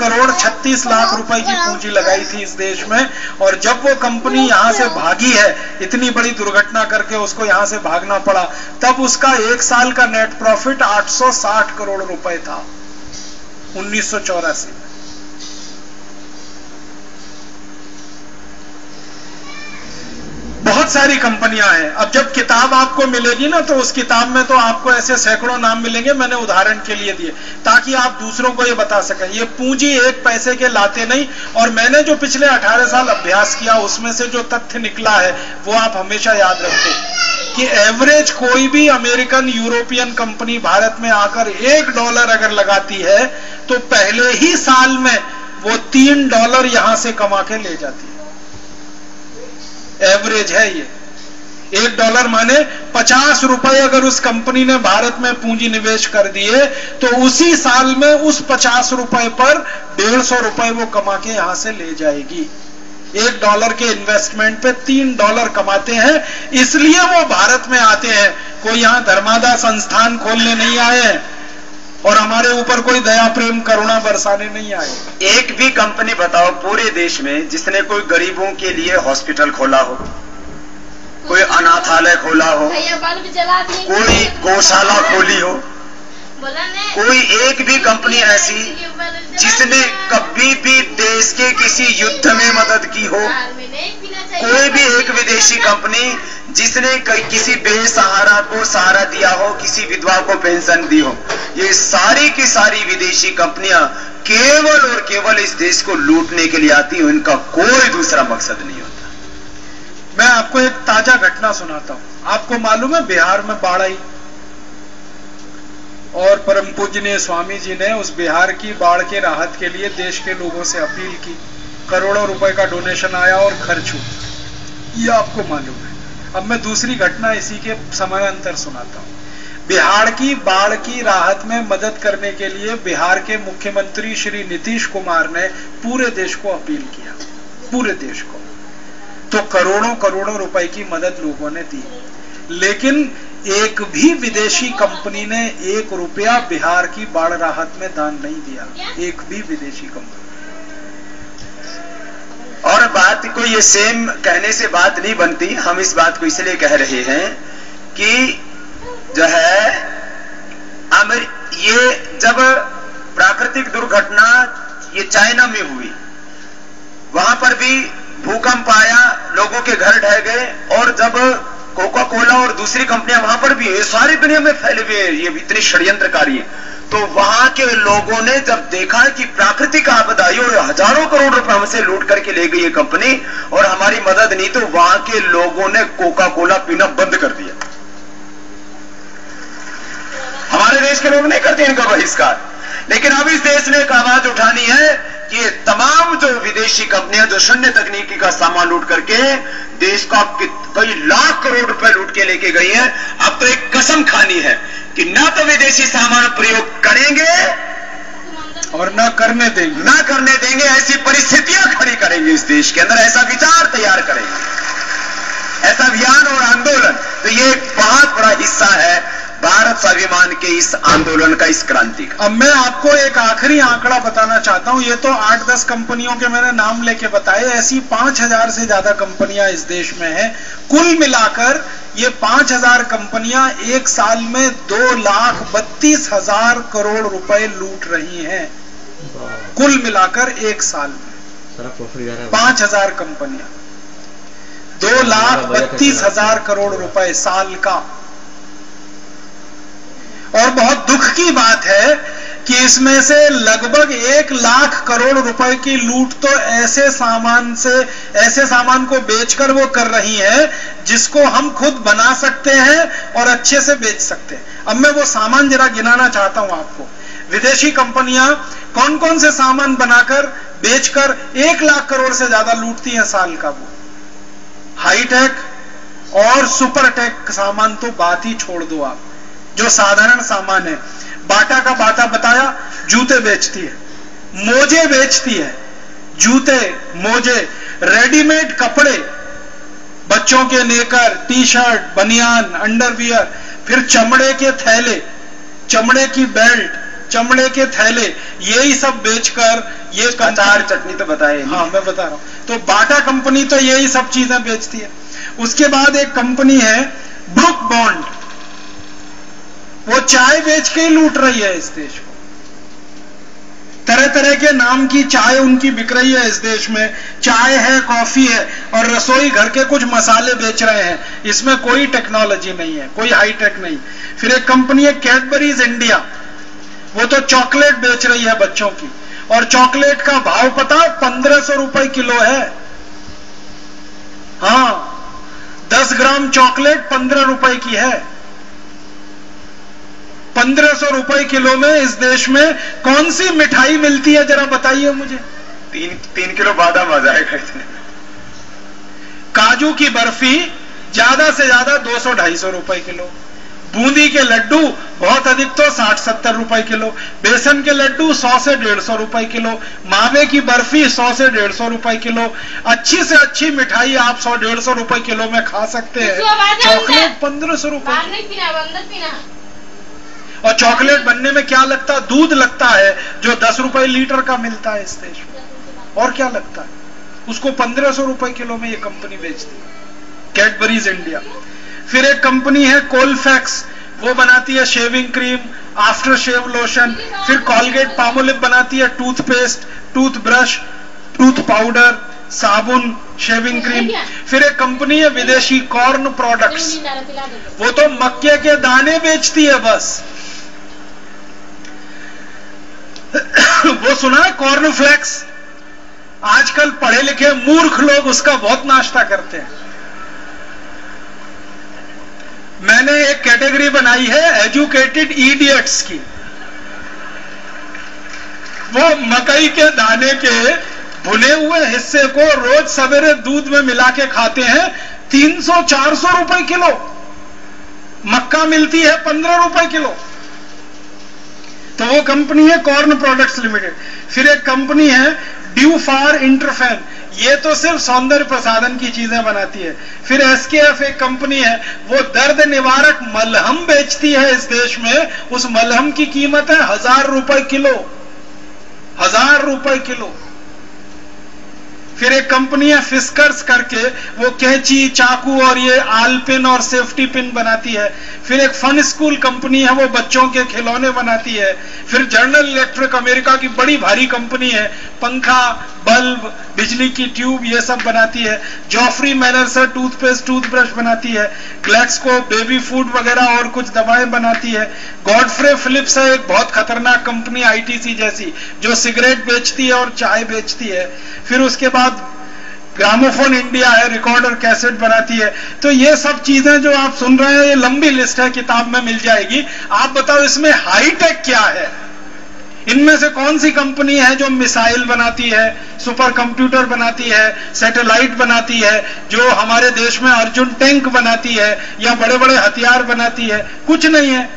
1,36,00,000 रुपए की पूंजी लगाई थी इस देश में, और जब वो कंपनी यहां से भागी है, इतनी बड़ी दुर्घटना करके उसको यहां से भागना पड़ा, तब उसका 1 साल का नेट प्रॉफिट 860 करोड़ रुपए था 1984 में। बहुत सारी कंपनियां हैं। अब जब किताब आपको मिलेगी ना, तो उस किताब में तो आपको ऐसे सैकड़ों नाम मिलेंगे, मैंने उदाहरण के लिए दिए ताकि आप दूसरों को ये बता सकें। ये पूंजी 1 पैसे के लाते नहीं, और मैंने जो पिछले 18 साल अभ्यास किया उसमें से जो तथ्य निकला है वो आप हमेशा याद रखें कि एवरेज कोई भी अमेरिकन यूरोपियन कंपनी भारत में आकर $1 अगर लगाती है तो पहले ही साल में वो $3 यहां से कमा के ले जाती है। एवरेज है ये। $1 माने 50 रुपए अगर उस कंपनी ने भारत में पूंजी निवेश कर दिए तो उसी साल में उस 50 रुपए पर 150 रुपए वो कमा के यहां से ले जाएगी। $1 के इन्वेस्टमेंट पे $3 कमाते हैं, इसलिए वो भारत में आते हैं। कोई यहां धर्मादा संस्थान खोलने नहीं आए हैं और हमारे ऊपर कोई दया प्रेम करुणा बरसाने नहीं आए। एक भी कंपनी बताओ पूरे देश में जिसने कोई गरीबों के लिए हॉस्पिटल खोला हो, कोई अनाथालय खोला हो, कोई गौशाला खोली हो, कोई एक भी कंपनी ऐसी जिसने कभी भी देश के किसी युद्ध में मदद की हो, कोई भी एक विदेशी कंपनी जिसने किसी बेसहारा को सहारा दिया हो, किसी विधवा को पेंशन दी हो, ये सारी की सारी विदेशी कंपनियां केवल और केवल इस देश को लूटने के लिए आती हैं, इनका कोई दूसरा मकसद नहीं होता। मैं आपको एक ताजा घटना सुनाता हूं। आपको मालूम है बिहार में बाढ़ आई और परम पूजनीय स्वामी जी ने उस बिहार की बाढ़ के राहत के लिए देश के लोगों से अपील की। करोड़ों रुपए का डोनेशन आया और खर्च हुआ, ये आपको मालूम है। अब मैं दूसरी घटना इसी के समानांतर सुनाता हूं। बिहार की बाढ़ की राहत में मदद करने के लिए बिहार के मुख्यमंत्री श्री नीतीश कुमार ने पूरे देश को अपील किया, पूरे देश को। तो करोड़ों करोड़ों रुपए की मदद लोगों ने दी, लेकिन एक भी विदेशी कंपनी ने 1 रुपया बिहार की बाढ़ राहत में दान नहीं दिया, एक भी विदेशी कंपनी। और बात को ये सेम कहने से बात नहीं बनती, हम इस बात को इसलिए कह रहे हैं कि जो है ये जब प्राकृतिक दुर्घटना ये चाइना में हुई, वहां पर भी भूकंप आया, लोगों के घर ढह गए, और जब कोका कोला और दूसरी कंपनियां वहां पर भी, ये सारी दुनिया में फैले हुए ये इतनी षड्यंत्रकारी है, तो वहां के लोगों ने जब देखा कि प्राकृतिक आपदा आई और हजारों करोड़ रुपए हमसे लूट करके ले गई ये कंपनी और हमारी मदद नहीं, तो वहां के लोगों ने कोका कोला पीना बंद कर दिया। हमारे देश के लोग नहीं करते इनका बहिष्कार, लेकिन अब इस देश ने एक आवाज उठानी है कि ये तमाम जो विदेशी कंपनियां जो शून्य तकनीकी का सामान लूट करके देश का कई लाख करोड़ रुपए लूट के लेके गई हैं, अब तो एक कसम खानी है कि ना तो विदेशी सामान प्रयोग करेंगे और ना करने देंगे, ऐसी परिस्थितियां खड़ी करेंगे इस देश के अंदर, ऐसा विचार तैयार करेंगे, ऐसा अभियान और आंदोलन। तो ये एक बहुत बड़ा हिस्सा है भारत स्वाभिमान के इस आंदोलन का, इस क्रांति का। अब मैं आपको एक आखिरी आंकड़ा बताना चाहता हूं। ये तो 8-10 कंपनियों के मैंने नाम लेके बताए, ऐसी 5000 से ज्यादा कंपनियां इस देश में हैं। कुल मिलाकर ये 5000 कंपनियां एक साल में 2,32,000 करोड़ रुपए लूट रही हैं। कुल मिलाकर एक साल में 5000 कंपनियां 2,32,000 करोड़ रुपए साल का। और बहुत दुख की बात है कि इसमें से लगभग 1 लाख करोड़ रुपए की लूट तो ऐसे सामान को बेचकर वो कर रही है जिसको हम खुद बना सकते हैं और अच्छे से बेच सकते हैं। अब मैं वो सामान जरा गिनाना चाहता हूं आपको। विदेशी कंपनियां कौन कौन से सामान बनाकर बेचकर 1 लाख करोड़ से ज्यादा लूटती हैं साल का। वो हाईटेक और सुपरटेक सामान तो बात ही छोड़ दो आप, जो साधारण सामान है। बाटा का बाटा बताया, जूते बेचती है, मोजे बेचती है, जूते मोजे, रेडीमेड कपड़े, बच्चों के नेकर, टी शर्ट, बनियान, अंडरवियर, फिर चमड़े के थैले, चमड़े की बेल्ट, चमड़े के थैले, यही सब बेचकर ये अचार चटनी तो बताए। हाँ मैं बता रहा हूं। तो बाटा कंपनी तो यही सब चीजें बेचती है। उसके बाद एक कंपनी है ब्रुक बॉन्ड, वो चाय बेच के ही लूट रही है इस देश को। तरह तरह के नाम की चाय उनकी बिक रही है इस देश में। चाय है, कॉफी है और रसोई घर के कुछ मसाले बेच रहे हैं। इसमें कोई टेक्नोलॉजी नहीं है, कोई हाईटेक नहीं। फिर एक कंपनी है कैडबरीज इंडिया, वो तो चॉकलेट बेच रही है बच्चों की, और चॉकलेट का भाव पता 1500 रुपए किलो है। हाँ, 10 ग्राम चॉकलेट 15 रुपए की है। 1500 रुपए किलो में इस देश में कौन सी मिठाई मिलती है, जरा बताइए मुझे। 3 किलो बादाम आ जाएगा इतने। काजू की बर्फी ज्यादा से ज्यादा 200-250 रुपए किलो। बूंदी के लड्डू बहुत अधिक तो 60-70 रुपए किलो। बेसन के लड्डू 100 से 150 रुपए किलो। मावे की बर्फी 100 से 150 रुपए किलो। अच्छी से अच्छी मिठाई आप 100-150 रुपए किलो में खा सकते हैं। चॉकलेट 1500 रुपए। और चॉकलेट बनने में क्या लगता है? दूध लगता है, जो 10 रुपए लीटर का मिलता है इस देश में। और क्या लगता है? उसको 1500 रुपए किलो में ये कंपनी बेचती है, कैडबरीज इंडिया। फिर एक कंपनी है कोलफैक्स, वो बनाती है shaving cream, after shave lotion. फिर कॉलगेट पामोलिव बनाती है टूथपेस्ट, टूथब्रश, टूथ पाउडर, साबुन, शेविंग क्रीम। फिर एक कंपनी है विदेशी कॉर्न प्रोडक्ट्स, वो तो मक्के के दाने बेचती है बस। वो सुना है कॉर्न फ्लेक्स? आजकल पढ़े लिखे मूर्ख लोग उसका बहुत नाश्ता करते हैं। मैंने एक कैटेगरी बनाई है एजुकेटेड इडियट्स की। वो मकई के दाने के भुने हुए हिस्से को रोज सवेरे दूध में मिला के खाते हैं। 300-400 रुपए किलो। मक्का मिलती है 15 रुपए किलो। तो वो कंपनी है कॉर्न प्रोडक्ट्स लिमिटेड। फिर एक कंपनी है ड्यूफार इंटरफेन, ये तो सिर्फ सौंदर्य प्रसाधन की चीजें बनाती है। फिर एसकेएफ एक कंपनी है, वो दर्द निवारक मलहम बेचती है इस देश में। उस मलहम की कीमत है 1000 रुपए किलो। 1000 रुपए किलो। फिर एक कंपनी है फिस्कर्स करके, वो कैंची, चाकू और ये आलपिन और सेफ्टी पिन बनाती है। फिर एक फन स्कूल कंपनी है, वो बच्चों के खिलौने बनाती है। फिर जनरल इलेक्ट्रिक अमेरिका की बड़ी भारी कंपनी है, पंखा, बल्ब, बिजली की ट्यूब ये सब बनाती है। जॉफरी मैनर से टूथपेस्ट, टूथब्रश बनाती है। ग्लैक्सको बेबी फूड वगैरह और कुछ दवाएं बनाती है। गॉडफ्रे फिलिप्स है एक बहुत खतरनाक कंपनी आईटीसी जैसी, जो सिगरेट बेचती है और चाय बेचती है। फिर उसके बाद ग्रामोफोन इंडिया है, रिकॉर्ड और कैसेट बनाती है। तो ये सब चीजें जो आप सुन रहे हैं, ये लंबी लिस्ट है, किताब में मिल जाएगी। आप बताओ इसमें हाईटेक क्या है? इनमें से कौन सी कंपनी है जो मिसाइल बनाती है, सुपर कंप्यूटर बनाती है, सैटेलाइट बनाती है, जो हमारे देश में अर्जुन टैंक बनाती है या बड़े बड़े हथियार बनाती है? कुछ नहीं है।